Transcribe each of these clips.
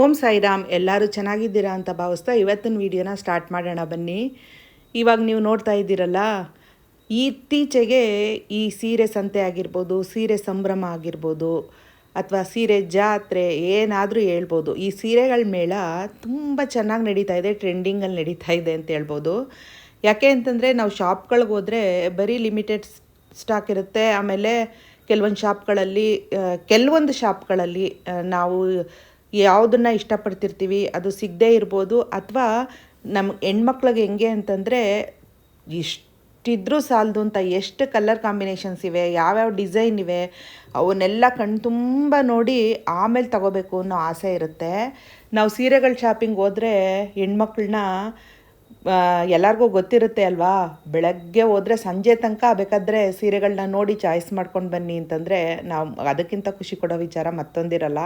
ಓಂ ಸಾಯಿರಾಮ್. ಎಲ್ಲರೂ ಚೆನ್ನಾಗಿದ್ದೀರಾ ಅಂತ ಭಾವಿಸ್ತಾ ಇವತ್ತಿನ ವಿಡಿಯೋನ ಸ್ಟಾರ್ಟ್ ಮಾಡೋಣ ಬನ್ನಿ. ಇವಾಗ ನೀವು ನೋಡ್ತಾ ಇದ್ದೀರಲ್ಲ, ಇತ್ತೀಚೆಗೆ ಈ ಸೀರೆ ಸಂತೆ ಆಗಿರ್ಬೋದು, ಸೀರೆ ಸಂಭ್ರಮ ಆಗಿರ್ಬೋದು, ಅಥವಾ ಸೀರೆ ಜಾತ್ರೆ ಏನಾದರೂ ಹೇಳ್ಬೋದು, ಈ ಸೀರೆಗಳ ಮೇಳ ತುಂಬ ಚೆನ್ನಾಗಿ ನಡೀತಾ ಇದೆ, ಟ್ರೆಂಡಿಂಗಲ್ಲಿ ನಡೀತಾ ಇದೆ ಅಂತ ಹೇಳ್ಬೋದು. ಯಾಕೆ ಅಂತಂದರೆ ನಾವು ಶಾಪ್ಗಳಿಗೆ ಹೋದರೆ ಬರೀ ಲಿಮಿಟೆಡ್ ಸ್ಟಾಕ್ ಇರುತ್ತೆ. ಆಮೇಲೆ ಕೆಲವೊಂದು ಶಾಪ್ಗಳಲ್ಲಿ ನಾವು ಯಾವುದನ್ನು ಇಷ್ಟಪಡ್ತಿರ್ತೀವಿ ಅದು ಸಿಗದೇ ಇರ್ಬೋದು. ಅಥವಾ ನಮ್ಮ ಹೆಣ್ಮಕ್ಳಿಗೆ ಹೆಂಗೆ ಅಂತಂದರೆ ಇಷ್ಟಿದ್ರೂ ಸಾಲದು ಅಂತ, ಎಷ್ಟು ಕಲರ್ ಕಾಂಬಿನೇಷನ್ಸ್ ಇವೆ, ಯಾವ್ಯಾವ ಡಿಸೈನ್ ಇವೆ, ಅವನ್ನೆಲ್ಲ ಕಣ್ಣು ತುಂಬ ನೋಡಿ ಆಮೇಲೆ ತಗೋಬೇಕು ಅನ್ನೋ ಆಸೆ ಇರುತ್ತೆ. ನಾವು ಸೀರೆಗಳ ಶಾಪಿಂಗ್ ಹೋದರೆ ಹೆಣ್ಮಕ್ಳನ್ನ ಎಲ್ಲರಿಗೂ ಗೊತ್ತಿರುತ್ತೆ ಅಲ್ವಾ, ಬೆಳಗ್ಗೆ ಹೋದರೆ ಸಂಜೆ ತನಕ ಬೇಕಾದರೆ ಸೀರೆಗಳನ್ನ ನೋಡಿ ಚಾಯ್ಸ್ ಮಾಡ್ಕೊಂಡು ಬನ್ನಿ ಅಂತಂದರೆ ನಾವು ಅದಕ್ಕಿಂತ ಖುಷಿ ಕೊಡೋ ವಿಚಾರ ಮತ್ತೊಂದಿರಲ್ಲ.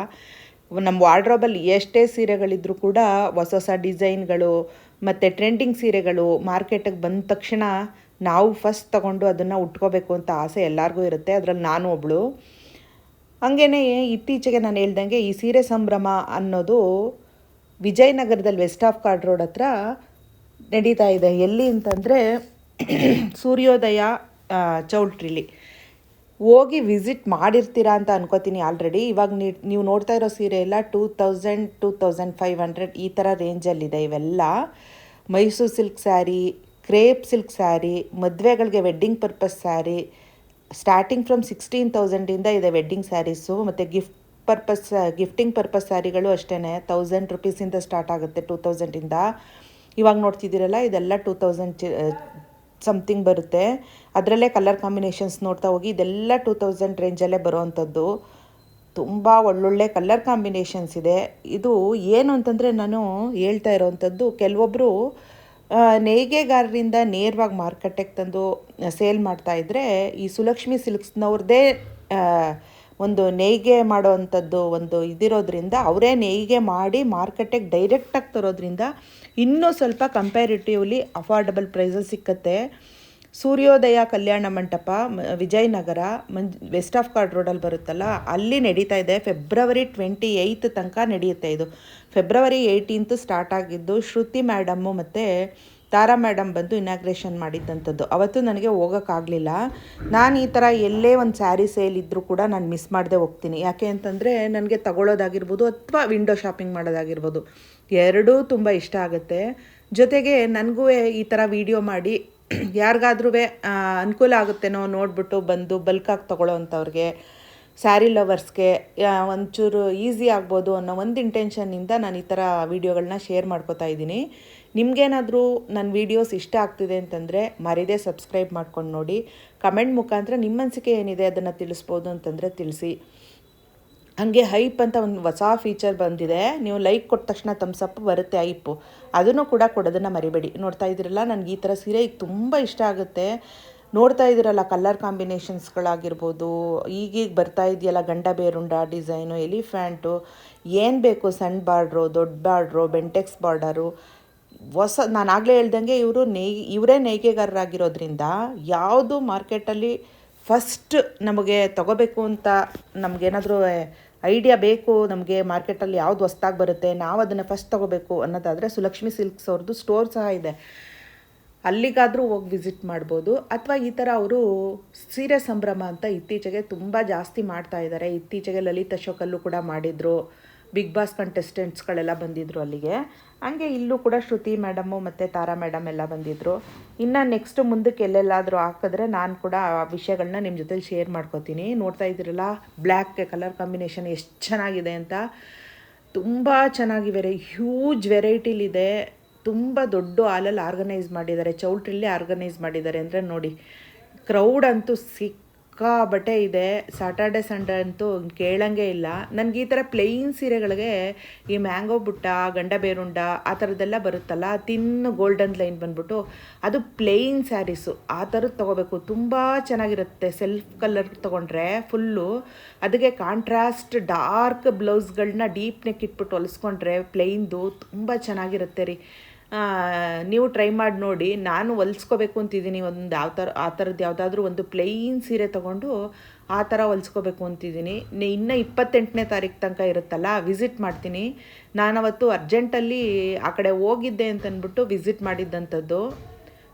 ನಮ್ಮ ವಾರ್ಡ್ರೋಬಲ್ಲಿ ಎಷ್ಟೇ ಸೀರೆಗಳಿದ್ರೂ ಕೂಡ ಹೊಸ ಹೊಸ ಡಿಸೈನ್ಗಳು ಮತ್ತು ಟ್ರೆಂಡಿಂಗ್ ಸೀರೆಗಳು ಮಾರ್ಕೆಟಿಗೆ ಬಂದ ತಕ್ಷಣ ನಾವು ಫಸ್ಟ್ ತಗೊಂಡು ಅದನ್ನು ಉಟ್ಕೋಬೇಕು ಅಂತ ಆಸೆ ಎಲ್ಲರಿಗೂ ಇರುತ್ತೆ. ಅದರಲ್ಲಿ ನಾನು ಒಬ್ಬಳು. ಹಾಗೇ ಇತ್ತೀಚೆಗೆ ನಾನು ಹೇಳ್ದಂಗೆ ಈ ಸೀರೆ ಸಂಭ್ರಮ ಅನ್ನೋದು ವಿಜಯನಗರದಲ್ಲಿ ವೆಸ್ಟ್ ಆಫ್ ಕಾರ್ಡ್ ರೋಡ್ ಹತ್ರ ನಡೀತಾ ಇದೆ. ಎಲ್ಲಿ ಅಂತಂದರೆ ಸೂರ್ಯೋದಯ ಚೌಲ್ಟ್ರಿಲಿ ಹೋಗಿ ವಿಸಿಟ್ ಮಾಡಿರ್ತೀರಾ ಅಂತ ಅನ್ಕೋತೀನಿ ಆಲ್ರೆಡಿ. ಇವಾಗ ನೀವು ನೋಡ್ತಾ ಇರೋ ಸೀರೆ ಎಲ್ಲ 2500 ಈ ಥರ ರೇಂಜಲ್ಲಿದೆ. ಇವೆಲ್ಲ Mysore silk sari, crepe silk sari, ಮದುವೆಗಳಿಗೆ wedding purpose sari, starting from 16,000 ಇದೆ ವೆಡ್ಡಿಂಗ್ ಸ್ಯಾರೀಸು. ಮತ್ತು ಗಿಫ್ಟಿಂಗ್ ಪರ್ಪಸ್ ಸ್ಯಾರಿಗಳು ಅಷ್ಟೇ 1000 ರುಪೀಸಿಂದ ಸ್ಟಾರ್ಟ್ ಆಗುತ್ತೆ, 2000ಇಂದ. ಇವಾಗ ನೋಡ್ತಿದ್ದೀರಲ್ಲ, ಇದೆಲ್ಲ 2000 ಸಮಥಿಂಗ್ ಬರುತ್ತೆ. ಅದರಲ್ಲೇ ಕಲರ್ ಕಾಂಬಿನೇಷನ್ಸ್ ನೋಡ್ತಾ ಹೋಗಿ, ಇದೆಲ್ಲ 2000 ರೇಂಜಲ್ಲೇ ಬರೋವಂಥದ್ದು. ತುಂಬ ಒಳ್ಳೊಳ್ಳೆ ಕಲರ್ ಕಾಂಬಿನೇಷನ್ಸ್ ಇದೆ. ಇದು ಏನು ಅಂತಂದರೆ, ನಾನು ಹೇಳ್ತಾ ಇರೋವಂಥದ್ದು, ಕೆಲವೊಬ್ಬರು ನೇಯ್ಗೆಗಾರರಿಂದ ನೇರವಾಗಿ ಮಾರ್ಕೆಟಿಗೆ ತಂದು ಸೇಲ್ ಮಾಡ್ತಾಯಿದ್ರೆ, ಈ ಸುಲಕ್ಷ್ಮಿ ಸಿಲ್ಕ್ಸ್ನವ್ರದ್ದೇ ಒಂದು ನೇಯ್ಗೆ ಮಾಡೋ ಅಂಥದ್ದು ಒಂದು ಇದಿರೋದ್ರಿಂದ, ಅವರೇ ನೇಯ್ಗೆ ಮಾಡಿ ಮಾರ್ಕೆಟಿಗೆ ಡೈರೆಕ್ಟಾಗಿ ತರೋದ್ರಿಂದ ಇನ್ನೂ ಸ್ವಲ್ಪ ಕಂಪ್ಯಾರಿಟಿವ್ಲಿ ಅಫೋರ್ಡಬಲ್ ಪ್ರೈಸಲ್ಲಿ ಸಿಕ್ಕತ್ತೆ. ಸೂರ್ಯೋದಯ Kalyana Mantapa, Vijayanagara, West of card ರೋಡಲ್ಲಿ ಬರುತ್ತಲ್ಲ, ಅಲ್ಲಿ ನಡೀತಾ ಇದೆ. ಫೆಬ್ರವರಿ 28 ತನಕ ನಡೆಯುತ್ತೆ ಇದು. ಫೆಬ್ರವರಿ 18 ಸ್ಟಾರ್ಟ್ ಆಗಿದ್ದು. ಶ್ರುತಿ ಮೇಡಮ್ಮು ಮತ್ತು ತಾರಾ ಮೇಡಮ್ ಬಂದು ಇನಾಗ್ರೇಷನ್ ಮಾಡಿದ್ದಂಥದ್ದು. ಅವತ್ತು ನನಗೆ ಹೋಗೋಕ್ಕಾಗಲಿಲ್ಲ. ನಾನು ಈ ಥರ ಎಲ್ಲೇ ಒಂದು ಸ್ಯಾರಿ ಸೇಲ್ ಇದ್ದರೂ ಕೂಡ ನಾನು ಮಿಸ್ ಮಾಡದೆ ಹೋಗ್ತೀನಿ. ಯಾಕೆ ಅಂತಂದರೆ ನನಗೆ ತಗೊಳ್ಳೋದಾಗಿರ್ಬೋದು ಅಥವಾ ವಿಂಡೋ ಶಾಪಿಂಗ್ ಮಾಡೋದಾಗಿರ್ಬೋದು, ಎರಡೂ ತುಂಬ ಇಷ್ಟ ಆಗುತ್ತೆ. ಜೊತೆಗೆ ನನಗೂ ಈ ಥರ ವಿಡಿಯೋ ಮಾಡಿ ಯಾರಿಗಾದ್ರೂ ಅನುಕೂಲ ಆಗುತ್ತೇನೋ ನೋಡಿಬಿಟ್ಟು ಬಂದು ಬಲ್ಕಾಗಿ ತೊಗೊಳ್ಳೋ ಅಂಥವ್ರಿಗೆ, ಸ್ಯಾರಿ ಲವರ್ಸ್ಗೆ ಒಂಚೂರು ಈಸಿ ಆಗ್ಬೋದು ಅನ್ನೋ ಒಂದು ಇಂಟೆನ್ಷನ್ನಿಂದ ನಾನು ಈ ಥರ ವೀಡಿಯೋಗಳನ್ನ ಶೇರ್ ಮಾಡ್ಕೋತಾ ಇದ್ದೀನಿ. ನಿಮಗೇನಾದರೂ ನನ್ನ ವೀಡಿಯೋಸ್ ಇಷ್ಟ ಆಗ್ತಿದೆ ಅಂತಂದರೆ ಮರೀದೇ ಸಬ್ಸ್ಕ್ರೈಬ್ ಮಾಡ್ಕೊಂಡು ನೋಡಿ. ಕಮೆಂಟ್ ಮುಖಾಂತರ ನಿಮ್ಮ ಅನಿಸಿಕೆ ಏನಿದೆ ಅದನ್ನು ತಿಳಿಸ್ಬೋದು ಅಂತಂದರೆ ತಿಳಿಸಿ. ಹಾಗೆ ಹೈಪ್ ಅಂತ ಒಂದು ಹೊಸ ಫೀಚರ್ ಬಂದಿದೆ. ನೀವು ಲೈಕ್ ಕೊಟ್ಟ ತಕ್ಷಣ ಥಮ್ಸಪ್ ಬರುತ್ತೆ, ಹೈಪು. ಅದನ್ನು ಕೂಡ ಕೊಡೋದನ್ನು ಮರಿಬೇಡಿ. ನೋಡ್ತಾ ಇದ್ದೀರಲ್ಲ, ನನಗೆ ಈ ಥರ ಸೀರೆ ಈಗ ತುಂಬ ಇಷ್ಟ ಆಗುತ್ತೆ. ನೋಡ್ತಾ ಇದ್ದೀರಲ್ಲ, ಕಲರ್ ಕಾಂಬಿನೇಷನ್ಸ್ಗಳಾಗಿರ್ಬೋದು, ಈಗೀಗ ಬರ್ತಾ ಇದೆಯಲ್ಲ ಗಂಡ ಬೇರುಂಡ ಡಿಸೈನು, ಎಲಿಫ್ಯಾಂಟು, ಏನು ಬೇಕು, ಸಣ್ಣ ಬಾರ್ಡ್ರು, ದೊಡ್ಡ ಬಾರ್ಡ್ರು, ಬೆಂಟೆಕ್ಸ್ ಬಾರ್ಡರು, ನಾನು ಆಗಲೇ ಹೇಳ್ದಂಗೆ ಇವರೇ ನೇಯ್ಗೆಗಾರರಾಗಿರೋದ್ರಿಂದ ಯಾವುದು ಮಾರ್ಕೆಟಲ್ಲಿ ಫಸ್ಟ್ ನಮಗೆ ತಗೋಬೇಕು ಅಂತ ನಮಗೇನಾದರೂ ಐಡಿಯಾ ಬೇಕು, ನಮಗೆ ಮಾರ್ಕೆಟಲ್ಲಿ ಯಾವುದು ಹೊಸ್ದಾಗಿ ಬರುತ್ತೆ, ನಾವು ಅದನ್ನು ಫಸ್ಟ್ ತೊಗೋಬೇಕು ಅನ್ನೋದಾದರೆ ಸುಲಕ್ಷ್ಮಿ ಸಿಲ್ಕ್ಸ್ ಅವ್ರದ್ದು ಸ್ಟೋರ್ ಸಹ ಇದೆ, ಅಲ್ಲಿಗಾದರೂ ಹೋಗಿ ವಿಸಿಟ್ ಮಾಡ್ಬೋದು. ಅಥವಾ ಈ ಥರ ಅವರು ಸೀರೆ ಸಂಭ್ರಮ ಅಂತ ಇತ್ತೀಚೆಗೆ ತುಂಬ ಜಾಸ್ತಿ ಮಾಡ್ತಾ ಇದ್ದಾರೆ. ಇತ್ತೀಚೆಗೆ ಲಲಿತ್ ಅಶೋಕಲ್ಲೂ ಕೂಡ ಮಾಡಿದರು, ಬಿಗ್ ಬಾಸ್ ಕಂಟೆಸ್ಟೆಂಟ್ಸ್ಗಳೆಲ್ಲ ಬಂದಿದ್ದರು ಅಲ್ಲಿಗೆ. ಹಂಗೆ ಇಲ್ಲೂ ಕೂಡ ಶ್ರುತಿ ಮೇಡಮ್ಮು ಮತ್ತು ತಾರಾ ಮೇಡಮ್ ಎಲ್ಲ ಬಂದಿದ್ದರು. ಇನ್ನು ನೆಕ್ಸ್ಟು ಮುಂದಕ್ಕೆ ಎಲ್ಲೆಲ್ಲಾದರೂ ಹಾಕಿದ್ರೆ ನಾನು ಕೂಡ ಆ ವಿಷಯಗಳನ್ನ ನಿಮ್ಮ ಜೊತೆಲಿ ಶೇರ್ ಮಾಡ್ಕೋತೀನಿ. ನೋಡ್ತಾ ಇದ್ದೀರಲ್ಲ, ಬ್ಲ್ಯಾಕ್ ಕಲರ್ ಕಾಂಬಿನೇಷನ್ ಎಷ್ಟು ಚೆನ್ನಾಗಿದೆ ಅಂತ. ತುಂಬ ಚೆನ್ನಾಗಿವೆ, ಹ್ಯೂಜ್ ವೆರೈಟಿಲಿದೆ. ತುಂಬ ದೊಡ್ಡ ಹಾಲಲ್ಲಿ ಆರ್ಗನೈಸ್ ಮಾಡಿದ್ದಾರೆ, ಚೌಲ್ಟ್ರಿಲ್ಲೇ ಆರ್ಗನೈಸ್ ಮಾಡಿದ್ದಾರೆ. ಅಂದರೆ ನೋಡಿ, ಕ್ರೌಡ್ ಅಂತೂ ಸಿಕ್ಕಾಬಟ್ಟೆ ಇದೆ. ಸ್ಯಾಟರ್ಡೆ ಸಂಡೇ ಅಂತೂ ಕೇಳಂಗೆ ಇಲ್ಲ. ನನಗೆ ಈ ಥರ ಪ್ಲೇನ್ ಸೀರೆಗಳಿಗೆ ಈ ಮ್ಯಾಂಗೋ ಬುಟ್ಟ, ಗಂಡ ಬೇರುಂಡ ಆ ಥರದ್ದೆಲ್ಲ ಬರುತ್ತಲ್ಲ, ಗೋಲ್ಡನ್ ಲೈನ್ ಬಂದ್ಬಿಟ್ಟು ಅದು ಪ್ಲೇನ್ ಸ್ಯಾರೀಸು ಆ ಥರದ್ದು ತೊಗೋಬೇಕು. ತುಂಬ ಚೆನ್ನಾಗಿರುತ್ತೆ. ಸೆಲ್ಫ್ ಕಲರ್ ತೊಗೊಂಡ್ರೆ ಫುಲ್ಲು, ಅದಕ್ಕೆ ಕಾಂಟ್ರಾಸ್ಟ್ ಡಾರ್ಕ್ ಬ್ಲೌಸ್ಗಳನ್ನ ಡೀಪ್ ನೆಕ್ ಇಟ್ಬಿಟ್ಟು ಹೊಲಿಸ್ಕೊಂಡ್ರೆ ಪ್ಲೇನ್ದು ತುಂಬ ಚೆನ್ನಾಗಿರುತ್ತೆ ರೀ. ನೀವು ಟ್ರೈ ಮಾಡಿ ನೋಡಿ. ನಾನು ಹೊಲ್ಸ್ಕೋಬೇಕು ಅಂತಿದ್ದೀನಿ. ಒಂದು ಆ ಥರದ್ದು ಯಾವುದಾದ್ರೂ ಒಂದು ಪ್ಲೈನ್ ಸೀರೆ ತೊಗೊಂಡು ಆ ಥರ ಹೊಲ್ಸ್ಕೋಬೇಕು ಅಂತಿದ್ದೀನಿ. ಇನ್ನೂ 28ನೇ ತಾರೀಕು ತನಕ ಇರುತ್ತಲ್ಲ, ವಿಸಿಟ್ ಮಾಡ್ತೀನಿ. ನಾನವತ್ತು ಅರ್ಜೆಂಟಲ್ಲಿ ಆ ಕಡೆ ಹೋಗಿದ್ದೆ ಅಂತಂದ್ಬಿಟ್ಟು ವಿಸಿಟ್ ಮಾಡಿದ್ದಂಥದ್ದು,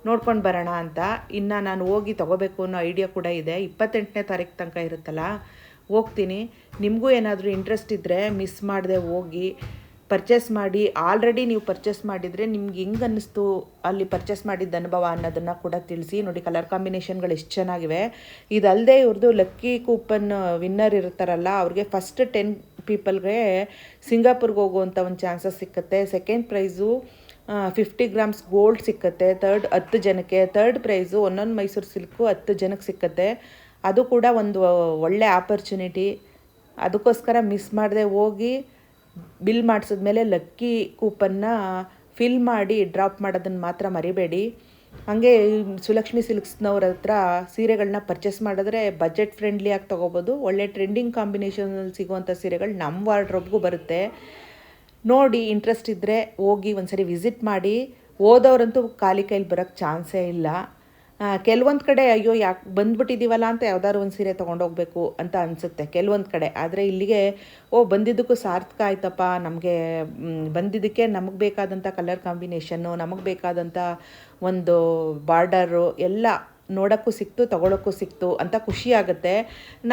ನೋಡ್ಕೊಂಡು ಬರೋಣ ಅಂತ. ಇನ್ನು ನಾನು ಹೋಗಿ ತೊಗೋಬೇಕು ಅನ್ನೋ ಐಡಿಯಾ ಕೂಡ ಇದೆ. 28ನೇ ತಾರೀಕು ತನಕ ಇರುತ್ತಲ್ಲ, ಹೋಗ್ತೀನಿ. ನಿಮಗೂ ಏನಾದರೂ ಇಂಟ್ರೆಸ್ಟ್ ಇದ್ದರೆ ಮಿಸ್ ಮಾಡದೆ ಹೋಗಿ ಪರ್ಚೇಸ್ ಮಾಡಿ. ಆಲ್ರೆಡಿ ನೀವು ಪರ್ಚೇಸ್ ಮಾಡಿದರೆ ನಿಮ್ಗೆ ಹೆಂಗೆ ಅನ್ನಿಸ್ತು ಅಲ್ಲಿ ಪರ್ಚೇಸ್ ಮಾಡಿದ್ದ ಅನುಭವ ಅನ್ನೋದನ್ನು ಕೂಡ ತಿಳಿಸಿ. ನೋಡಿ, ಕಲರ್ ಕಾಂಬಿನೇಷನ್ಗಳು ಎಷ್ಟು ಚೆನ್ನಾಗಿವೆ. ಇದಲ್ಲದೆ ಇವ್ರದ್ದು ಲಕ್ಕಿ ಕೂಪನ್ ವಿನ್ನರ್ ಇರ್ತಾರಲ್ಲ, ಅವ್ರಿಗೆ ಫಸ್ಟ್ 10 ಪೀಪಲ್ಗೆ ಸಿಂಗಾಪುರ್ಗೆ ಹೋಗುವಂಥ ಒಂದು ಚಾನ್ಸಸ್ ಸಿಕ್ಕುತ್ತೆ. ಸೆಕೆಂಡ್ ಪ್ರೈಸು 50 ಗ್ರಾಮ್ಸ್ ಗೋಲ್ಡ್ ಸಿಕ್ಕತ್ತೆ. 10 ಜನಕ್ಕೆ. ಥರ್ಡ್ ಪ್ರೈಸು ಒಂದೊಂದು ಮೈಸೂರು ಸಿಲ್ಕು 10 ಜನಕ್ಕೆ ಸಿಕ್ಕತ್ತೆ. ಅದು ಕೂಡ ಒಂದು ಒಳ್ಳೆ ಆಪರ್ಚುನಿಟಿ. ಅದಕ್ಕೋಸ್ಕರ ಮಿಸ್ ಮಾಡದೆ ಹೋಗಿ ಬಿಲ್ ಮಾಡಿಸಿದ್ಮೇಲೆ ಲಕ್ಕಿ ಕೂಪನ್ನ ಫಿಲ್ ಮಾಡಿ ಡ್ರಾಪ್ ಮಾಡೋದನ್ನು ಮಾತ್ರ ಮರಿಬೇಡಿ. ಹಾಗೆ ಸುಲಕ್ಷ್ಮಿ ಸಿಲ್ಕ್ಸ್ನವ್ರ ಹತ್ರ ಸೀರೆಗಳನ್ನ ಪರ್ಚೇಸ್ ಮಾಡಿದ್ರೆ ಬಜೆಟ್ ಫ್ರೆಂಡ್ಲಿಯಾಗಿ ತೊಗೋಬೋದು. ಒಳ್ಳೆ ಟ್ರೆಂಡಿಂಗ್ ಕಾಂಬಿನೇಷನಲ್ಲಿ ಸಿಗುವಂಥ ಸೀರೆಗಳು ನಮ್ಮ ವಾರ್ಡ್ರೋಬ್ಗೂ ಬರುತ್ತೆ. ನೋಡಿ, ಇಂಟ್ರೆಸ್ಟ್ ಇದ್ದರೆ ಹೋಗಿ ಒಂದ್ಸರಿ ವಿಸಿಟ್ ಮಾಡಿ. ಓದೋರಂತೂ ಖಾಲಿ ಕೈಲಿ ಬರೋಕ್ಕೆ ಚಾನ್ಸೇ ಇಲ್ಲ. ಕೆಲವೊಂದು ಕಡೆ ಅಯ್ಯೋ ಯಾಕೆ ಬಂದುಬಿಟ್ಟಿದ್ದೀವಲ್ಲ ಅಂತ ಯಾವ್ದಾದ್ರು ಒಂದು ಸೀರೆ ತೊಗೊಂಡೋಗ್ಬೇಕು ಅಂತ ಅನಿಸುತ್ತೆ ಕೆಲವೊಂದು ಕಡೆ. ಆದರೆ ಇಲ್ಲಿಗೆ ಬಂದಿದ್ದಕ್ಕೂ ಸಾರ್ಥಕ ಆಯ್ತಪ್ಪ, ನಮಗೆ ಬಂದಿದ್ದಕ್ಕೆ ನಮಗೆ ಬೇಕಾದಂಥ ಕಲರ್ ಕಾಂಬಿನೇಷನ್ನು, ನಮಗೆ ಬೇಕಾದಂಥ ಒಂದು ಬಾರ್ಡರು ಎಲ್ಲ ನೋಡೋಕ್ಕೂ ಸಿಕ್ತು, ತೊಗೊಳೋಕ್ಕೂ ಸಿಕ್ತು ಅಂತ ಖುಷಿ ಆಗುತ್ತೆ.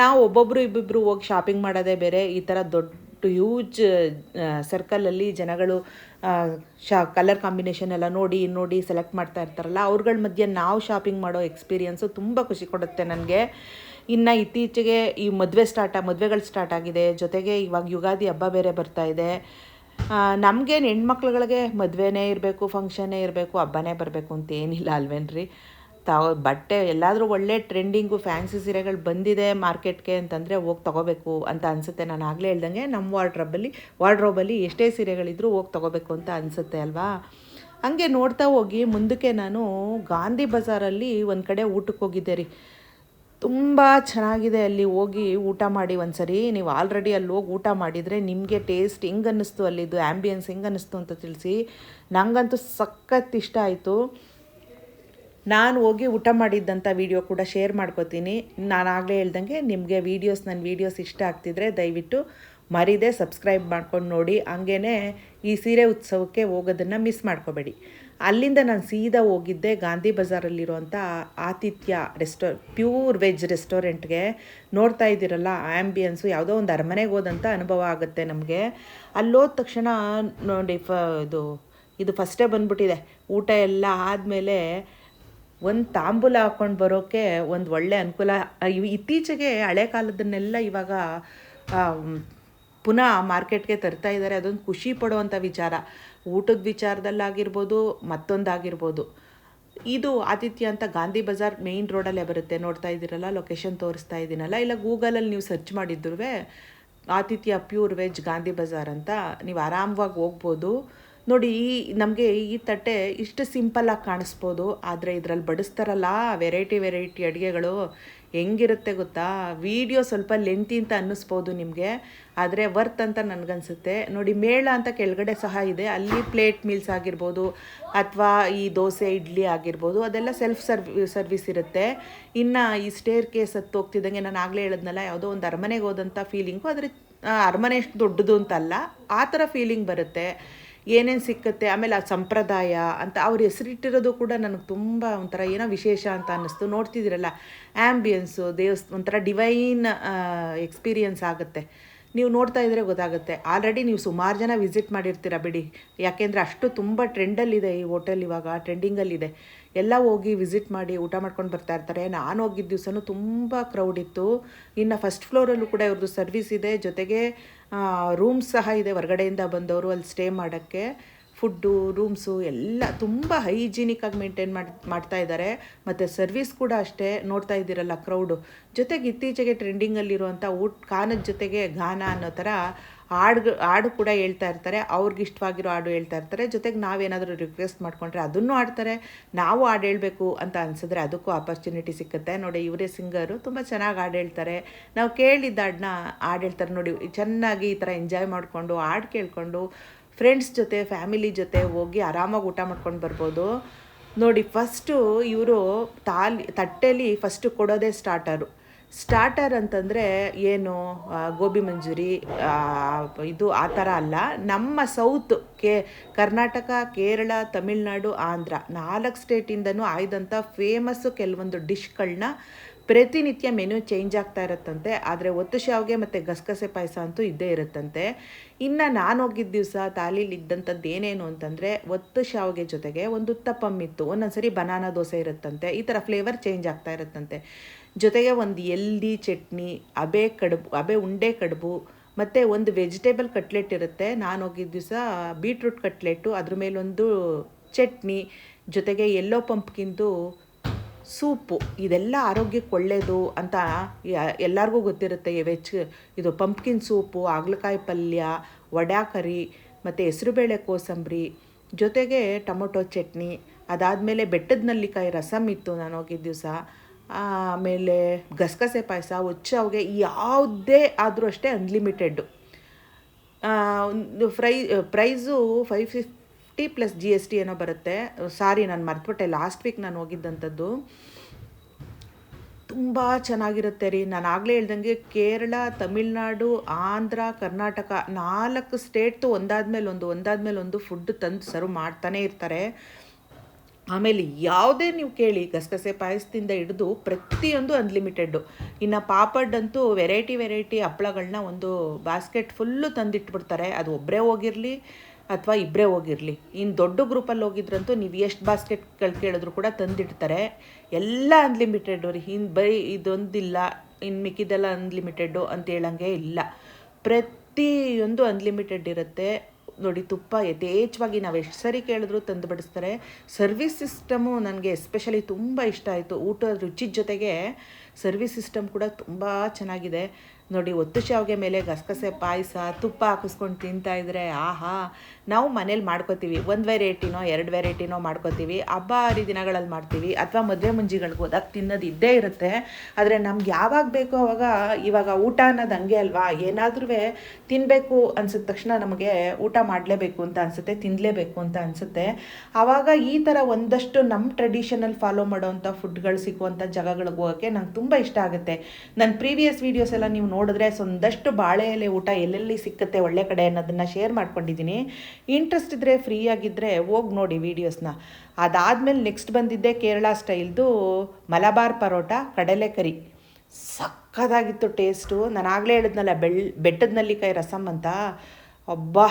ನಾವು ಒಬ್ಬೊಬ್ಬರು ಇಬ್ಬಿಬ್ಬರು ಹೋಗಿ ಶಾಪಿಂಗ್ ಮಾಡೋದೇ ಬೇರೆ. ಈ ಥರ ದೊಡ್ಡ ಹ್ಯೂಜ್ ಸರ್ಕಲಲ್ಲಿ ಜನಗಳು ಕಲರ್ ಕಾಂಬಿನೇಷನ್ ಎಲ್ಲ ನೋಡಿ ಸೆಲೆಕ್ಟ್ ಮಾಡ್ತಾ ಇರ್ತಾರಲ್ಲ, ಅವ್ರಗಳ ಮಧ್ಯೆ ನಾವು ಶಾಪಿಂಗ್ ಮಾಡೋ ಎಕ್ಸ್ಪೀರಿಯನ್ಸು ತುಂಬ ಖುಷಿ ಕೊಡುತ್ತೆ ನನಗೆ. ಇನ್ನು ಇತ್ತೀಚೆಗೆ ಈ ಮದುವೆಗಳು ಸ್ಟಾರ್ಟ್ ಆಗಿದೆ. ಜೊತೆಗೆ ಇವಾಗ ಯುಗಾದಿ ಹಬ್ಬ ಬೇರೆ ಬರ್ತಾ ಇದೆ. ನಮಗೇನು ಹೆಣ್ಮಕ್ಳುಗಳಿಗೆ ಮದುವೆನೇ ಇರಬೇಕು, ಫಂಕ್ಷನ್ನೇ ಇರಬೇಕು, ಹಬ್ಬನೇ ಬರಬೇಕು ಅಂತ ಏನಿಲ್ಲ ಅಲ್ವೇನ್ರಿ. ಬಟ್ಟೆ ಎಲ್ಲಾದರೂ ಒಳ್ಳೆ ಟ್ರೆಂಡಿಂಗು ಫ್ಯಾನ್ಸಿ ಸೀರೆಗಳು ಬಂದಿದೆ ಮಾರ್ಕೆಟ್ಗೆ ಅಂತಂದರೆ ಹೋಗಿ ತೊಗೋಬೇಕು ಅಂತ ಅನಿಸುತ್ತೆ. ನಾನು ಆಗಲೇ ಹೇಳ್ದಂಗೆ ನಮ್ಮ ವಾರ್ಡ್ರೋಬಲ್ಲಿ ಎಷ್ಟೇ ಸೀರೆಗಳಿದ್ರೂ ಹೋಗಿ ತೊಗೋಬೇಕು ಅಂತ ಅನಿಸುತ್ತೆ ಅಲ್ವಾ. ಹಾಗೆ ನೋಡ್ತಾ ಹೋಗಿ ಮುಂದಕ್ಕೆ ನಾನು ಗಾಂಧಿ ಬಜಾರಲ್ಲಿ ಒಂದು ಕಡೆ ಊಟಕ್ಕೆ ಹೋಗಿದ್ದೆ ರೀ. ತುಂಬ ಚೆನ್ನಾಗಿದೆ. ಅಲ್ಲಿ ಹೋಗಿ ಊಟ ಮಾಡಿ ಒಂದ್ಸರಿ. ನೀವು ಆಲ್ರೆಡಿ ಅಲ್ಲಿ ಹೋಗಿ ಊಟ ಮಾಡಿದರೆ ನಿಮಗೆ ಟೇಸ್ಟ್ ಹೆಂಗೆ ಅನ್ನಿಸ್ತು, ಅಲ್ಲಿದ್ದು ಆ್ಯಂಬಿಯನ್ಸ್ ಹೆಂಗೆ ಅನ್ನಿಸ್ತು ಅಂತ ತಿಳಿಸಿ. ನನಗಂತೂ ಸಖತ್ ಇಷ್ಟ ಆಯಿತು. ನಾನು ಹೋಗಿ ಊಟ ಮಾಡಿದ್ದಂಥ ವೀಡಿಯೋ ಕೂಡ ಶೇರ್ ಮಾಡ್ಕೋತೀನಿ. ನಾನು ಆಗಲೇ ಹೇಳ್ದಂಗೆ ನಿಮಗೆ ನನ್ನ ವೀಡಿಯೋಸ್ ಇಷ್ಟ ಆಗ್ತಿದ್ರೆ ದಯವಿಟ್ಟು ಮರಿದೆ ಸಬ್ಸ್ಕ್ರೈಬ್ ಮಾಡ್ಕೊಂಡು ನೋಡಿ. ಹಂಗೇ ಈ ಸೀರೆ ಉತ್ಸವಕ್ಕೆ ಹೋಗೋದನ್ನು ಮಿಸ್ ಮಾಡ್ಕೋಬೇಡಿ. ಅಲ್ಲಿಂದ ನಾನು ಸೀದಾ ಹೋಗಿದ್ದೆ ಗಾಂಧಿ ಬಜಾರಲ್ಲಿರುವಂಥ ಆತಿಥ್ಯ ಪ್ಯೂರ್ ವೆಜ್ ರೆಸ್ಟೋರೆಂಟ್ಗೆ. ನೋಡ್ತಾ ಇದ್ದೀರಲ್ಲ ಆ್ಯಂಬಿಯನ್ಸು, ಯಾವುದೋ ಒಂದು ಅರಮನೆಗೆ ಹೋದಂಥ ಅನುಭವ ಆಗುತ್ತೆ ನಮಗೆ. ಅಲ್ಲೋದ ತಕ್ಷಣ ನೋಡಿ ಇದು ಫಸ್ಟೇ ಬಂದ್ಬಿಟ್ಟಿದೆ. ಊಟ ಎಲ್ಲ ಆದಮೇಲೆ ಒಂದು ತಾಂಬೂಲ ಹಾಕ್ಕೊಂಡು ಬರೋಕ್ಕೆ ಒಂದು ಒಳ್ಳೆ ಅನುಕೂಲ. ಇತ್ತೀಚೆಗೆ ಹಳೆ ಕಾಲದನ್ನೆಲ್ಲ ಇವಾಗ ಪುನಃ ಮಾರ್ಕೆಟ್ಗೆ ತರ್ತಾ ಇದ್ದಾರೆ. ಅದೊಂದು ಖುಷಿ ಪಡುವಂಥ ವಿಚಾರ. ಊಟದ ವಿಚಾರದಲ್ಲಾಗಿರ್ಬೋದು, ಮತ್ತೊಂದಾಗಿರ್ಬೋದು. ಇದು ಆತಿಥ್ಯ ಅಂತ ಗಾಂಧಿ ಬಜಾರ್ ಮೇಯ್ನ್ ರೋಡಲ್ಲೇ ಬರುತ್ತೆ. ನೋಡ್ತಾ ಇದ್ದೀರಲ್ಲ, ಲೊಕೇಶನ್ ತೋರಿಸ್ತಾ ಇದ್ದೀನಲ್ಲ. ಇಲ್ಲ ಗೂಗಲಲ್ಲಿ ನೀವು ಸರ್ಚ್ ಮಾಡಿದ್ರು ಆತಿಥ್ಯ ಪ್ಯೂರ್ ವೆಜ್ ಗಾಂಧಿ ಬಜಾರ್ ಅಂತ ನೀವು ಆರಾಮವಾಗಿ ಹೋಗ್ಬೋದು. ನೋಡಿ, ನಮಗೆ ಈ ತಟ್ಟೆ ಇಷ್ಟು ಸಿಂಪಲ್ಲಾಗಿ ಕಾಣಿಸ್ಬೋದು, ಆದರೆ ಇದರಲ್ಲಿ ಬಡಿಸ್ತಾರಲ್ಲ ವೆರೈಟಿ ಅಡುಗೆಗಳು ಹೆಂಗಿರುತ್ತೆ ಗೊತ್ತಾ. ವಿಡಿಯೋ ಸ್ವಲ್ಪ ಲೆಂತಿ ಅಂತ ಅನ್ನಿಸ್ಬೋದು ನಿಮಗೆ, ಆದರೆ ವರ್ತ್ ಅಂತ ನನಗನ್ಸುತ್ತೆ. ನೋಡಿ, ಮೇಳ ಅಂತ ಕೆಳಗಡೆ ಸಹ ಇದೆ. ಅಲ್ಲಿ ಪ್ಲೇಟ್ ಮೀಲ್ಸ್ ಆಗಿರ್ಬೋದು ಅಥವಾ ಈ ದೋಸೆ ಇಡ್ಲಿ ಆಗಿರ್ಬೋದು, ಅದೆಲ್ಲ ಸರ್ವಿಸ್ ಇರುತ್ತೆ. ಇನ್ನು ಈ ಸ್ಟೇರ್ ಕೇಸ್ ಹತ್ತು ಹೋಗ್ತಿದ್ದಂಗೆ ನಾನು ಆಗಲೇ ಹೇಳಿದ್ನಲ್ಲ, ಯಾವುದೋ ಒಂದು ಅರಮನೆಗೆ ಹೋದಂಥ ಫೀಲಿಂಗು. ಆದರೆ ಅರಮನೆ ಎಷ್ಟು ದೊಡ್ಡದು ಅಂತಲ್ಲ, ಆ ಥರ ಫೀಲಿಂಗ್ ಬರುತ್ತೆ. ಏನೇನು ಸಿಕ್ಕುತ್ತೆ, ಆಮೇಲೆ ಆ ಸಂಪ್ರದಾಯ ಅಂತ ಅವ್ರ ಹೆಸರಿಟ್ಟಿರೋದು ಕೂಡ ನನಗೆ ತುಂಬ ಒಂಥರ ಏನೋ ವಿಶೇಷ ಅಂತ ಅನ್ನಿಸ್ತು. ನೋಡ್ತಿದ್ದೀರಲ್ಲ ಆ್ಯಂಬಿಯನ್ಸು, ಒಂಥರ ಡಿವೈನ್ ಎಕ್ಸ್ಪೀರಿಯನ್ಸ್ ಆಗುತ್ತೆ. ನೀವು ನೋಡ್ತಾ ಇದ್ದರೆ ಗೊತ್ತಾಗುತ್ತೆ. ಆಲ್ರೆಡಿ ನೀವು ಸುಮಾರು ಜನ ವಿಸಿಟ್ ಮಾಡಿರ್ತೀರ ಬಿಡಿ, ಯಾಕೆಂದರೆ ಅಷ್ಟು ತುಂಬ ಟ್ರೆಂಡಲ್ಲಿದೆ ಈ ಹೋಟೆಲ್, ಇವಾಗ ಟ್ರೆಂಡಿಂಗಲ್ಲಿದೆ. ಎಲ್ಲ ಹೋಗಿ ವಿಸಿಟ್ ಮಾಡಿ ಊಟ ಮಾಡ್ಕೊಂಡು ಬರ್ತಾ ಇರ್ತಾರೆ. ನಾನು ಹೋಗಿದ್ದ ದಿವಸನೂ ತುಂಬ ಕ್ರೌಡ್ ಇತ್ತು. ಇನ್ನು ಫಸ್ಟ್ ಫ್ಲೋರಲ್ಲೂ ಕೂಡ ಇವ್ರದ್ದು ಸರ್ವಿಸ್ ಇದೆ. ಜೊತೆಗೆ ರೂಮ್ಸ್ ಸಹ ಇದೆ ಹೊರಗಡೆಯಿಂದ ಬಂದವರು ಅಲ್ಲಿ ಸ್ಟೇ ಮಾಡೋಕ್ಕೆ. ಫುಡ್ಡು, ರೂಮ್ಸು ಎಲ್ಲ ತುಂಬ ಹೈಜಿನಿಕ್ಕಾಗಿ ಮೇಂಟೈನ್ ಮಾಡ್ತಾ ಇದ್ದಾರೆ. ಮತ್ತು ಸರ್ವಿಸ್ ಕೂಡ ಅಷ್ಟೇ. ನೋಡ್ತಾ ಇದ್ದೀರಲ್ಲ ಕ್ರೌಡು. ಜೊತೆಗೆ ಇತ್ತೀಚೆಗೆ ಟ್ರೆಂಡಿಂಗಲ್ಲಿರುವಂಥ ಕಾನದ ಜೊತೆಗೆ ಗಾನ ಅನ್ನೋ ಥರ ಹಾಡು ಕೂಡ ಹೇಳ್ತಾ ಇರ್ತಾರೆ. ಅವ್ರಿಗೆ ಇಷ್ಟವಾಗಿರೋ ಹಾಡು ಹೇಳ್ತಾ ಇರ್ತಾರೆ. ಜೊತೆಗೆ ನಾವೇನಾದರೂ ರಿಕ್ವೆಸ್ಟ್ ಮಾಡಿಕೊಂಡ್ರೆ ಅದನ್ನು ಆಡ್ತಾರೆ. ನಾವು ಹಾಡು ಹೇಳಬೇಕು ಅಂತ ಅನಿಸಿದ್ರೆ ಅದಕ್ಕೂ ಆಪರ್ಚುನಿಟಿ ಸಿಕ್ಕುತ್ತೆ. ನೋಡಿ, ಇವರೇ ಸಿಂಗರು, ತುಂಬ ಚೆನ್ನಾಗಿ ಹಾಡು ಹೇಳ್ತಾರೆ. ನಾವು ಕೇಳಿದ್ದ ಹಾಡನ್ನ ಹಾಡು ಹೇಳ್ತಾರೆ ನೋಡಿ. ಚೆನ್ನಾಗಿ ಈ ಥರ ಎಂಜಾಯ್ ಮಾಡಿಕೊಂಡು ಹಾಡು ಕೇಳಿಕೊಂಡು ಫ್ರೆಂಡ್ಸ್ ಜೊತೆ ಫ್ಯಾಮಿಲಿ ಜೊತೆ ಹೋಗಿ ಆರಾಮಾಗಿ ಊಟ ಮಾಡ್ಕೊಂಡು ಬರ್ಬೋದು. ನೋಡಿ ಫಸ್ಟು ಇವರು ತಟ್ಟೆಲಿ ಫಸ್ಟು ಕೊಡೋದೇ ಸ್ಟಾರ್ಟರ್ ಅಂತಂದರೆ ಏನು ಗೋಬಿ ಮಂಚೂರಿ ಇದು ಆ ಥರ ಅಲ್ಲ. ನಮ್ಮ ಸೌತ್ ಕರ್ನಾಟಕ, ಕೇರಳ, ತಮಿಳ್ನಾಡು, ಆಂಧ್ರ 4 ಸ್ಟೇಟಿಂದನೂ ಆಯ್ದಂಥ ಫೇಮಸ್ಸು ಕೆಲವೊಂದು ಡಿಶ್ಗಳನ್ನ ಪ್ರತಿನಿತ್ಯ ಮೆನು ಚೇಂಜ್ ಆಗ್ತಾ ಇರುತ್ತಂತೆ. ಆದರೆ ಒತ್ತು ಶಾವಿಗೆ ಮತ್ತು ಗಸಗಸೆ ಪಾಯಸ ಅಂತೂ ಇದ್ದೇ ಇರುತ್ತಂತೆ. ಇನ್ನು ನಾನು ಹೋಗಿದ್ದ ದಿವಸ ತಾಲೀಲಿ ಇದ್ದಂಥದ್ದು ಏನೇನು ಅಂತಂದರೆ ಒತ್ತು ಶಾವಿಗೆ ಜೊತೆಗೆ ಒಂದು ಉತ್ತಪ್ಪಮ್ ಇತ್ತು, ಒಂದೊಂದ್ಸರಿ ಬನಾನಾ ದೋಸೆ ಇರುತ್ತಂತೆ. ಈ ಥರ ಫ್ಲೇವರ್ ಚೇಂಜ್ ಆಗ್ತಾ ಇರುತ್ತಂತೆ. ಜೊತೆಗೆ ಒಂದು ಎಲ್ದಿ ಚಟ್ನಿ, ಅಬೆ ಉಂಡೆ ಕಡುಬು ಮತ್ತು ಒಂದು ವೆಜಿಟೇಬಲ್ ಕಟ್ಲೆಟ್ ಇರುತ್ತೆ. ನಾನು ಹೋಗಿದ್ದ ದಿವಸ ಬೀಟ್ರೂಟ್ ಕಟ್ಲೆಟು, ಅದ್ರ ಮೇಲೊಂದು ಚಟ್ನಿ, ಜೊತೆಗೆ ಯೆಲ್ಲೋ ಪಂಪ್ಕಿಂದು ಸೂಪು. ಇದೆಲ್ಲ ಆರೋಗ್ಯಕ್ಕೆ ಒಳ್ಳೆಯದು ಅಂತ ಎಲ್ಲರಿಗೂ ಗೊತ್ತಿರುತ್ತೆ. ಇದು ಪಂಪ್ಕಿನ್ ಸೂಪು, ಹಾಗಲಕಾಯಿ ಪಲ್ಯ, ವಡಾಕರಿ ಮತ್ತು ಹೆಸರುಬೇಳೆ ಕೋಸಂಬರಿ, ಜೊತೆಗೆ ಟೊಮೊಟೊ ಚಟ್ನಿ. ಅದಾದಮೇಲೆ ಬೆಟ್ಟದ ನೆಲ್ಲಿಕಾಯಿ ರಸಮ್ ಇತ್ತು ನಾನು ಹೋಗಿದ್ದ ದಿವಸ. ಆಮೇಲೆ ಗಸಗಸೆ ಪಾಯಸ, ಹುಚ್ಚವ್ಗೆ ಯಾವುದೇ ಆದರೂ ಅಷ್ಟೇ ಅನ್ಲಿಮಿಟೆಡ್ಡು. ಪ್ರೈಸು 550 ಪ್ಲಸ್ GST ಏನೋ ಬರುತ್ತೆ. ಸಾರಿ, ನಾನು ಮರ್ತುಬಿಟ್ಟೆ. ಲಾಸ್ಟ್ ವೀಕ್ ನಾನು ಹೋಗಿದ್ದಂಥದ್ದು. ತುಂಬ ಚೆನ್ನಾಗಿರುತ್ತೆ ರೀ. ನಾನು ಆಗಲೇ ಹೇಳ್ದಂಗೆ ಕೇರಳ, ತಮಿಳ್ನಾಡು, ಆಂಧ್ರ, ಕರ್ನಾಟಕ 4 ಸ್ಟೇಟ್ದು ಒಂದಾದ್ಮೇಲೆ ಒಂದು ಫುಡ್ ತಂದು ಸರ್ವ್ ಮಾಡ್ತಾನೆ ಇರ್ತಾರೆ. ಆಮೇಲೆ ಯಾವುದೇ ನೀವು ಕೇಳಿ, ಗಸಗಸೆ ಪಾಯಸದಿಂದ ಹಿಡಿದು ಪ್ರತಿಯೊಂದು ಅನ್ಲಿಮಿಟೆಡ್ಡು. ಇನ್ನು ಪಾಪಡ್ ಅಂತೂ ವೆರೈಟಿ ಹಪ್ಪಳಗಳನ್ನ ಒಂದು ಬಾಸ್ಕೆಟ್ ಫುಲ್ಲು ತಂದಿಟ್ಬಿಡ್ತಾರೆ. ಅದು ಒಬ್ಬರೇ ಹೋಗಿರಲಿ ಅಥವಾ ಇಬ್ಬರೇ ಹೋಗಿರಲಿ. ಇನ್ನು ದೊಡ್ಡ ಗ್ರೂಪಲ್ಲಿ ಹೋಗಿದ್ರಂತೂ ನೀವು ಎಷ್ಟು ಬಾಸ್ಕೆಟ್ಗಳು ಕೇಳಿದ್ರು ಕೂಡ ತಂದಿಡ್ತಾರೆ. ಎಲ್ಲ ಅನ್ಲಿಮಿಟೆಡ್ಡು ರೀ. ಬರೀ ಇದೊಂದಿಲ್ಲ, ಇನ್ನು ಮಿಕ್ಕಿದೆಲ್ಲ ಅನ್ಲಿಮಿಟೆಡ್ಡು ಅಂತ ಹೇಳಂಗೆ ಇಲ್ಲ. ಪ್ರತಿಯೊಂದು ಅನ್ಲಿಮಿಟೆಡ್ ಇರುತ್ತೆ. ನೋಡಿ, ತುಪ್ಪ ಯಥೇಚ್ಛವಾಗಿ ನಾವು ಎಷ್ಟು ಸರಿ ಕೇಳಿದ್ರು ತಂದು ಬಡಿಸ್ತಾರೆ. ಸರ್ವಿಸ್ ಸಿಸ್ಟಮು ನನಗೆ ಎಸ್ಪೆಷಲಿ ತುಂಬ ಇಷ್ಟ ಆಯಿತು. ಊಟದ ರುಚಿ ಜೊತೆಗೆ ಸರ್ವಿಸ್ ಸಿಸ್ಟಮ್ ಕೂಡ ತುಂಬ ಚೆನ್ನಾಗಿದೆ. ನೋಡಿ, ಒತ್ತು ಶಾವಿಗೆ ಮೇಲೆ ಗಸಗಸೆ ಪಾಯಸ ತುಪ್ಪ ಹಾಕಿಸ್ಕೊಂಡು ತಿಂತಾಯಿದ್ರೆ ಆಹಾ. ನಾವು ಮನೇಲಿ ಮಾಡ್ಕೋತೀವಿ, 1 ವೆರೈಟಿನೋ 2 ವೆರೈಟಿನೋ ಮಾಡ್ಕೋತೀವಿ. ಹಬ್ಬ ಹರಿದಿನಗಳಲ್ಲಿ ಮಾಡ್ತೀವಿ, ಅಥವಾ ಮದುವೆ ಮುಂಜಿಗಳಿಗೆ ಹೋದಾಗ ತಿನ್ನೋದು ಇದ್ದೇ ಇರುತ್ತೆ. ಆದರೆ ನಮ್ಗೆ ಯಾವಾಗ ಬೇಕೋ ಅವಾಗ, ಇವಾಗ ಊಟ ಅನ್ನೋದು ಹಂಗೆ ಅಲ್ವಾ, ಏನಾದ್ರೂ ತಿನ್ನಬೇಕು ಅನ್ಸಿದ ತಕ್ಷಣ ನಮಗೆ ಊಟ ಮಾಡಲೇಬೇಕು ಅಂತ ಅನಿಸುತ್ತೆ, ತಿನ್ನಲೇಬೇಕು ಅಂತ ಅನಿಸುತ್ತೆ. ಆವಾಗ ಈ ಥರ ಒಂದಷ್ಟು ನಮ್ಮ ಟ್ರೆಡಿಷನಲ್ ಫಾಲೋ ಮಾಡೋವಂಥ ಫುಡ್ಗಳು ಸಿಗುವಂಥ ಜಾಗಗಳಿಗೆ ಹೋಗೋಕ್ಕೆ ನಂಗೆ ತುಂಬ ಇಷ್ಟ ಆಗುತ್ತೆ. ನನ್ನ ಪ್ರೀವಿಯಸ್ ವೀಡಿಯೋಸ್ ಎಲ್ಲ ನೀವು ನೋಡಿದ್ರೆ ಒಂದಷ್ಟು ಬಾಳೆ ಎಲೆ ಊಟ ಎಲ್ಲೆಲ್ಲಿ ಸಿಕ್ಕುತ್ತೆ ಒಳ್ಳೆ ಕಡೆ ಅನ್ನೋದನ್ನು ಶೇರ್ ಮಾಡ್ಕೊಂಡಿದ್ದೀನಿ. ಇಂಟ್ರೆಸ್ಟ್ ಇದ್ದರೆ, ಫ್ರೀ ಆಗಿದ್ದರೆ ಹೋಗಿ ನೋಡಿ ವೀಡಿಯೋಸ್ನ. ಅದಾದಮೇಲೆ ನೆಕ್ಸ್ಟ್ ಬಂದಿದ್ದೆ ಕೇರಳ ಸ್ಟೈಲ್ದು ಮಲಬಾರ್ ಪರೋಟ, ಕಡಲೆಕರಿ. ಸಕ್ಕತ್ತಾಗಿತ್ತು ಟೇಸ್ಟು. ನಾನು ಆಗಲೇ ಹೇಳಿದ್ನಲ್ಲ ಬೆಟ್ಟದ ನೆಲ್ಲಿಕಾಯಿ ರಸಮ್ ಅಂತ. ಅಬ್ಬಾ,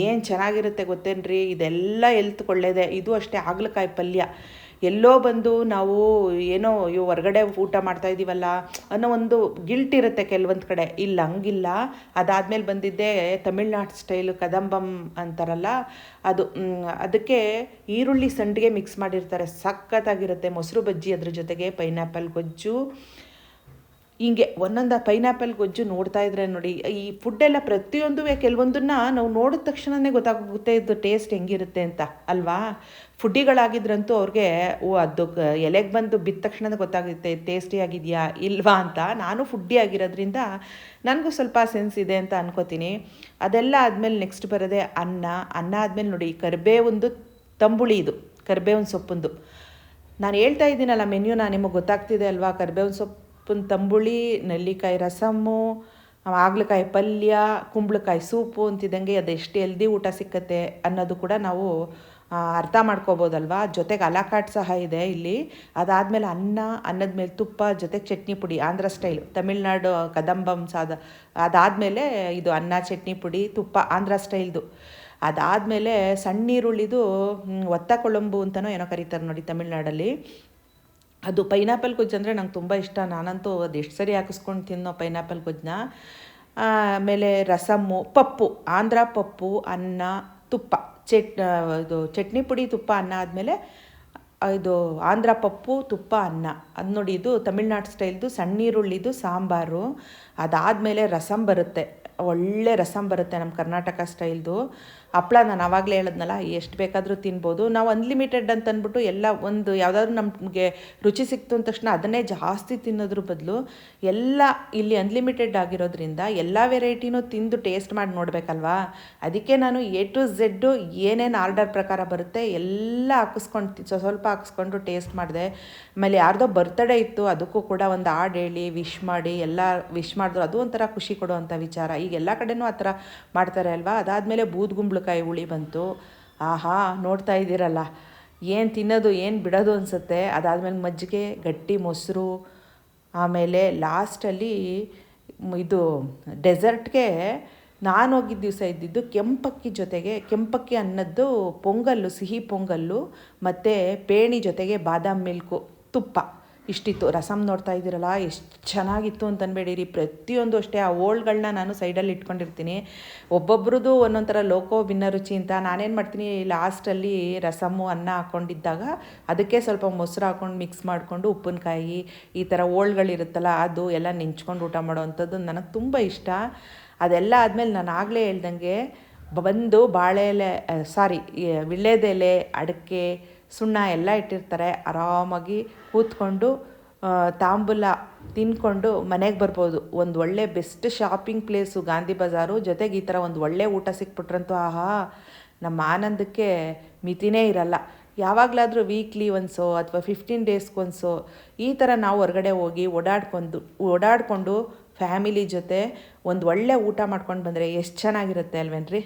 ಏನು ಚೆನ್ನಾಗಿರುತ್ತೆ ಗೊತ್ತೇನ್ರಿ. ಇದೆಲ್ಲ ಹೆಲ್ತ್ ಒಳ್ಳೆಯದೇ. ಇದು ಅಷ್ಟೇ, ಹಾಗಲಕಾಯಿ ಪಲ್ಯ. ಎಲ್ಲೋ ಬಂದು ನಾವು ಏನೋ ಹೊರಗಡೆ ಊಟ ಮಾಡ್ತಾಯಿದ್ದೀವಲ್ಲ ಅನ್ನೋ ಒಂದು ಗಿಲ್ಟ್ ಇರುತ್ತೆ ಕೆಲವೊಂದು ಕಡೆ. ಇಲ್ಲ, ಹಂಗಿಲ್ಲ. ಅದಾದಮೇಲೆ ಬಂದಿದ್ದೆ ತಮಿಳ್ನಾಡು ಸ್ಟೈಲು ಕದಂಬಮ್ ಅಂತಾರಲ್ಲ ಅದು. ಅದಕ್ಕೆ ಈರುಳ್ಳಿ ಸಂಡಿಗೆ ಮಿಕ್ಸ್ ಮಾಡಿರ್ತಾರೆ, ಸಖತ್ತಾಗಿರುತ್ತೆ. ಮೊಸರು ಬಜ್ಜಿ ಅದ್ರ ಜೊತೆಗೆ, ಪೈನಾಪಲ್ ಗೊಜ್ಜು. ಹಿಂಗೆ ಒಂದೊಂದು ಪೈನಾಪಲ್ ಗೊಜ್ಜು ನೋಡ್ತಾ ಇದ್ರೆ ನೋಡಿ, ಈ ಫುಡ್ಡೆಲ್ಲ ಪ್ರತಿಯೊಂದು ಕೆಲವೊಂದನ್ನು ನಾವು ನೋಡಿದ ತಕ್ಷಣವೇ ಗೊತ್ತಾಗುತ್ತೆ ಇದು ಟೇಸ್ಟ್ ಹೆಂಗಿರುತ್ತೆ ಅಂತ ಅಲ್ವಾ. ಫುಡ್ಡಿಗಳಾಗಿದ್ರಂತೂ ಅವ್ರಿಗೆ ಅದು ಎಲೆಗೆ ಬಂದು ಬಿದ್ದ ತಕ್ಷಣ ಗೊತ್ತಾಗುತ್ತೆ ಟೇಸ್ಟಿ ಆಗಿದೆಯಾ ಇಲ್ವಾ ಅಂತ. ನಾನು ಫುಡ್ಡಿ ಆಗಿರೋದ್ರಿಂದ ನನಗೂ ಸ್ವಲ್ಪ ಸೆನ್ಸ್ ಇದೆ ಅಂತ ಅನ್ಕೋತೀನಿ. ಅದೆಲ್ಲ ಆದಮೇಲೆ ನೆಕ್ಸ್ಟ್ ಬರೋದೆ ಅನ್ನ ಆದಮೇಲೆ ನೋಡಿ, ಕರಿಬೇವೊಂದು ತಂಬುಳಿ, ಇದು ಕರಿಬೇವಿನ ಸೊಪ್ಪುಂದು. ನಾನು ಹೇಳ್ತಾ ಇದ್ದೀನಲ್ಲ ಮೆನ್ಯೂನ, ನಿಮಗೆ ಗೊತ್ತಾಗ್ತಿದೆ ಅಲ್ವಾ. ಕರಿಬೇವಿನ ಸೊಪ್ಪಿನ ತಂಬುಳಿ, ನೆಲ್ಲಿಕಾಯಿ ರಸಮ್ಮು, ಹಾಗಲಕಾಯಿ ಪಲ್ಯ, ಕುಂಬಳಕಾಯಿ ಸೂಪು ಅಂತಿದ್ದಂಗೆ ಅದೆಷ್ಟು ಹೆಲ್ದಿ ಊಟ ಸಿಕ್ಕತ್ತೆ ಅನ್ನೋದು ಕೂಡ ನಾವು ಅರ್ಥ ಮಾಡ್ಕೋಬೋದಲ್ವಾ. ಜೊತೆಗೆ ಅಲಾಕಾಟ್ ಸಹ ಇದೆ ಇಲ್ಲಿ. ಅದಾದಮೇಲೆ ಅನ್ನದ ಮೇಲೆ ತುಪ್ಪ, ಜೊತೆಗೆ ಚಟ್ನಿ ಪುಡಿ, ಆಂಧ್ರ ಸ್ಟೈಲು, ತಮಿಳ್ನಾಡು ಕದಂಬಮ್ ಸಾದ. ಅದಾದಮೇಲೆ ಇದು ಅನ್ನ, ಚಟ್ನಿ ಪುಡಿ, ತುಪ್ಪ, ಆಂಧ್ರ ಸ್ಟೈಲ್ದು. ಅದಾದಮೇಲೆ ಸಣ್ಣ ಈರುಳ್ಳಿದು ಒತ್ತ ಕೊಳಂಬು ಅಂತಲೋ ಏನೋ ಕರೀತಾರೆ ನೋಡಿ ತಮಿಳ್ನಾಡಲ್ಲಿ. ಅದು ಪೈನಾಪಲ್ ಗೊಜ್ಜು ಅಂದರೆ ನಂಗೆ ತುಂಬ ಇಷ್ಟ. ನಾನಂತೂ ಅದು ಎಷ್ಟು ಸರಿ ಹಾಕಿಸ್ಕೊಂಡು ತಿನ್ನೋ ಪೈನಾಪಲ್ ಗೊಜ್ಜನ್ನ. ಆಮೇಲೆ ರಸಮ್ಮು, ಪಪ್ಪು, ಆಂಧ್ರ ಪಪ್ಪು, ಅನ್ನ, ತುಪ್ಪ, ಇದು ಚಟ್ನಿ ಪುಡಿ, ತುಪ್ಪ, ಅನ್ನ ಆದಮೇಲೆ ಇದು ಆಂಧ್ರ ಪಪ್ಪು, ತುಪ್ಪ, ಅನ್ನ. ಅದು ನೋಡಿ, ಇದು ತಮಿಳ್ನಾಡು ಸ್ಟೈಲ್ದು ಸಣ್ಣ ಈರುಳ್ಳಿದು ಸಾಂಬಾರು. ಅದಾದಮೇಲೆ ರಸಮ್ ಬರುತ್ತೆ. ಒಳ್ಳೆ ರಸಮ್ ಬರುತ್ತೆ ನಮ್ಮ ಕರ್ನಾಟಕ ಸ್ಟೈಲ್ದು. ಹಪ್ಳ ನಾನು ಆವಾಗಲೇ ಹೇಳಿದ್ನಲ್ಲ, ಎಷ್ಟು ಬೇಕಾದರೂ ತಿನ್ಬೋದು. ನಾವು ಅನ್ಲಿಮಿಟೆಡ್ ಅಂತ ಅಂದ್ಬಿಟ್ಟು ಎಲ್ಲ ಒಂದು ಯಾವುದಾದ್ರೂ ನಮಗೆ ರುಚಿ ಸಿಕ್ತು ಅಂದ ತಕ್ಷಣ ಅದನ್ನೇ ಜಾಸ್ತಿ ತಿನ್ನೋದ್ರ ಬದಲು ಎಲ್ಲ ಇಲ್ಲಿ ಅನ್ಲಿಮಿಟೆಡ್ ಆಗಿರೋದ್ರಿಂದ ಎಲ್ಲ ವೆರೈಟಿನೂ ತಿಂದು ಟೇಸ್ಟ್ ಮಾಡಿ ನೋಡಬೇಕಲ್ವಾ. ಅದಕ್ಕೆ ನಾನು A to Z ಏನೇನು ಆರ್ಡರ್ ಪ್ರಕಾರ ಬರುತ್ತೆ ಎಲ್ಲ ಹಾಕಿಸ್ಕೊಂಡು ಸ್ವಲ್ಪ ಹಾಕಿಸ್ಕೊಂಡು ಟೇಸ್ಟ್ ಮಾಡಿದೆ. ಆಮೇಲೆ ಯಾರ್ದೋ ಬರ್ತ್ಡೇ ಇತ್ತು, ಅದಕ್ಕೂ ಕೂಡ ಒಂದು ಹಾಡು ಹೇಳಿ ವಿಶ್ ಮಾಡಿ ಎಲ್ಲ ವಿಶ್ ಮಾಡಿದ್ರು. ಅದು ಒಂಥರ ಖುಷಿ ಕೊಡುವಂಥ ವಿಚಾರ. ಈಗ ಎಲ್ಲ ಕಡೆನೂ ಆ ಥರ ಮಾಡ್ತಾರೆ ಅಲ್ವಾ. ಅದಾದಮೇಲೆ ಬೂದ್ಗುಂಬಳಕಾಯಿ ಹುಳಿ ಬಂತು. ಆಹಾ, ನೋಡ್ತಾ ಇದ್ದೀರಲ್ಲ, ಏನು ತಿನ್ನೋದು ಏನು ಬಿಡೋದು ಅನಿಸುತ್ತೆ. ಅದಾದಮೇಲೆ ಮಜ್ಜಿಗೆ, ಗಟ್ಟಿ ಮೊಸರು, ಆಮೇಲೆ ಲಾಸ್ಟಲ್ಲಿ ಇದು ಡೆಸರ್ಟ್ಗೆ ನಾನು ಹೋಗಿದ್ದ ದಿವಸ ಇದ್ದಿದ್ದು ಕೆಂಪಕ್ಕಿ ಜೊತೆಗೆ, ಕೆಂಪಕ್ಕಿ ಅನ್ನದ್ದು ಪೊಂಗಲ್ಲು, ಸಿಹಿ ಪೊಂಗಲ್ಲು ಮತ್ತು ಪೇಣಿ ಜೊತೆಗೆ ಬಾದಾಮ್ ಮಿಲ್ಕು, ತುಪ್ಪ ಇಷ್ಟಿತ್ತು. ರಸಮ್ ನೋಡ್ತಾ ಇದ್ದೀರಲ್ಲ ಎಷ್ಟು ಚೆನ್ನಾಗಿತ್ತು ಅಂತ ಅನ್ಬೇಡಿರಿ. ಪ್ರತಿಯೊಂದು ಅಷ್ಟೇ ಆ ಓಲ್ಗಳನ್ನ ನಾನು ಸೈಡಲ್ಲಿ ಇಟ್ಕೊಂಡಿರ್ತೀನಿ. ಒಬ್ಬೊಬ್ರದ್ದು ಒಂದೊಂದು ಥರ ಲೋಕೋ ಭಿನ್ನ ರುಚಿ ಅಂತ. ನಾನೇನು ಮಾಡ್ತೀನಿ, ಲಾಸ್ಟಲ್ಲಿ ರಸಮ್ಮು ಅನ್ನ ಹಾಕ್ಕೊಂಡಿದ್ದಾಗ ಅದಕ್ಕೆ ಸ್ವಲ್ಪ ಮೊಸರು ಹಾಕ್ಕೊಂಡು ಮಿಕ್ಸ್ ಮಾಡಿಕೊಂಡು ಉಪ್ಪಿನಕಾಯಿ ಈ ಥರ ಓಲ್ಗಳಿರುತ್ತಲ್ಲ ಅದು ಎಲ್ಲ ನೆಂಚ್ಕೊಂಡು ಊಟ ಮಾಡೋ ಅಂಥದ್ದು ನನಗೆ ತುಂಬ ಇಷ್ಟ. ಅದೆಲ್ಲ ಆದಮೇಲೆ ನಾನು ಆಗಲೇ ಹೇಳ್ದಂಗೆ ಬಂದು ಬಾಳೆ ಎಲೆ ವಿಳ್ಯೆದೆಲೆ, ಅಡಿಕೆ, ಸುಣ್ಣ ಎಲ್ಲ ಇಟ್ಟಿರ್ತಾರೆ. ಆರಾಮಾಗಿ ಕೂತ್ಕೊಂಡು ತಾಂಬೂಲ ತಿನ್ಕೊಂಡು ಮನೆಗೆ ಬರ್ಬೋದು. ಒಂದು ಒಳ್ಳೆ ಬೆಸ್ಟ್ ಶಾಪಿಂಗ್ ಪ್ಲೇಸು ಗಾಂಧಿ ಬಜಾರು. ಜೊತೆಗೆ ಈ ಥರ ಒಂದು ಒಳ್ಳೆ ಊಟ ಸಿಕ್ಬಿಟ್ರಂತೂ ಆಹಾ, ನಮ್ಮ ಆನಂದಕ್ಕೆ ಮಿತಿನೇ ಇರಲ್ಲ. ಯಾವಾಗಲಾದರೂ ವೀಕ್ಲಿ ಒನ್ಸೋ ಅಥವಾ 15 ಡೇಸ್ಗೊಂದ್ಸೋ ಈ ಥರ ನಾವು ಹೊರಗಡೆ ಹೋಗಿ ಓಡಾಡಿಕೊಂಡು ಫ್ಯಾಮಿಲಿ ಜೊತೆ ಒಂದು ಒಳ್ಳೆ ಊಟ ಮಾಡ್ಕೊಂಡು ಬಂದರೆ ಎಷ್ಟು ಚೆನ್ನಾಗಿರುತ್ತೆ ಅಲ್ವೇನ್ರಿ.